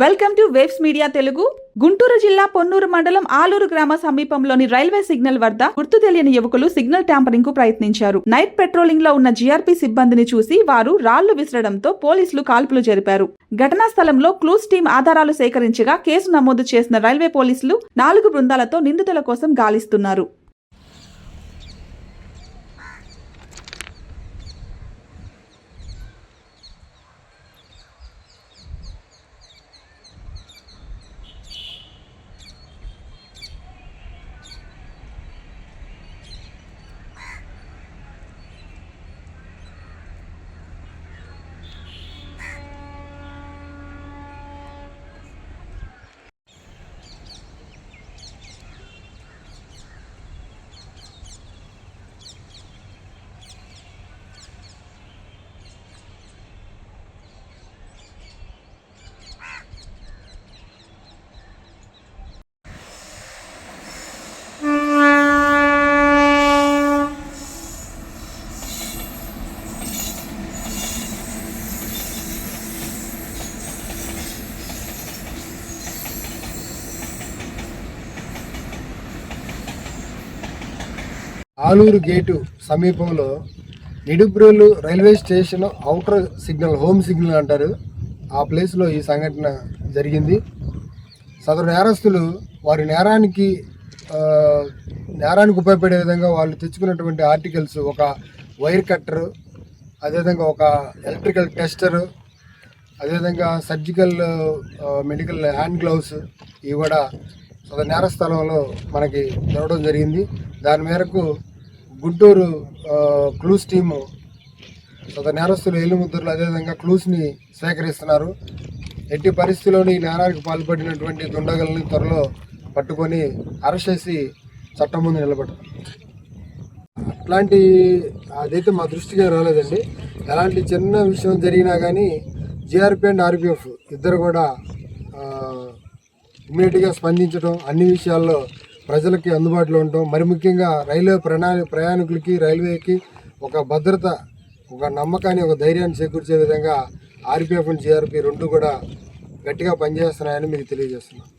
Welcome to waves media Telugu. Guntur జిల్లా పొన్నూరు మండలం ఆలూరు గ్రామ సమీపంలోని రైల్వే సిగ్నల్ వద్ద గుర్తు తెలియని యువకులు సిగ్నల్ ట్యాంపరింగ్ కు ప్రయత్నించారు. నైట్ పెట్రోలింగ్ లో ఉన్న జీఆర్పీ సిబ్బందిని చూసి వారు రాళ్లు విసరడంతో పోలీసులు కాల్పులు జరిపారు. ఘటనా స్థలంలో క్లూస్ టీం ఆధారాలు సేకరించగా కేసు నమోదు చేసిన రైల్వే పోలీసులు 4 బృందాలతో నిందితుల కోసం గాలిస్తున్నారు. ఆలూరు గేటు సమీపంలో Nidubrolu railway station outer signal, home signal అంటారు, ఆ ప్లేస్లో ఈ సంఘటన జరిగింది. సదరు నేరస్తులు వారి నేరానికి ఉపయోగపడే విధంగా వాళ్ళు తెచ్చుకున్నటువంటి ఆర్టికల్స్, ఒక వైర్ కట్టరు, అదేవిధంగా ఒక ఎలక్ట్రికల్ టెస్టరు, అదేవిధంగా సర్జికల్ మెడికల్ హ్యాండ్ గ్లౌస్, ఇవి కూడా సదరు నేర స్థలంలో మనకి దొరకడం జరిగింది. దాని మేరకు గుంటూరు క్లూస్ టీము సదరు నేరస్తులు ఏలుముద్రలు అదేవిధంగా క్లూస్ని సేకరిస్తున్నారు. ఎట్టి పరిస్థితుల్లోని ఈ నేరానికి పాల్పడినటువంటి దుండగుల్ని త్వరలో పట్టుకొని అరెస్ట్ చేసి చట్టం ముందు నిలబెడతారు. అదైతే మా దృష్టిగా రాలేదండి. ఎలాంటి చిన్న విషయం జరిగినా కానీ జీఆర్పీ అండ్ ఆర్పీఎఫ్ ఇద్దరు కూడా ఇమ్మీడియట్గా స్పందించడం, అన్ని విషయాల్లో ప్రజలకి అందుబాటులో ఉండటం, మరి ముఖ్యంగా రైల్వే ప్రయాణికులకి, రైల్వేకి ఒక భద్రత, ఒక నమ్మకాన్ని, ఒక ధైర్యాన్ని చేకూర్చే విధంగా ఆర్పీఎఫ్ అండ్ జీఆర్పీ రెండు కూడా గట్టిగా పనిచేస్తున్నాయని మీకు తెలియజేస్తున్నాను.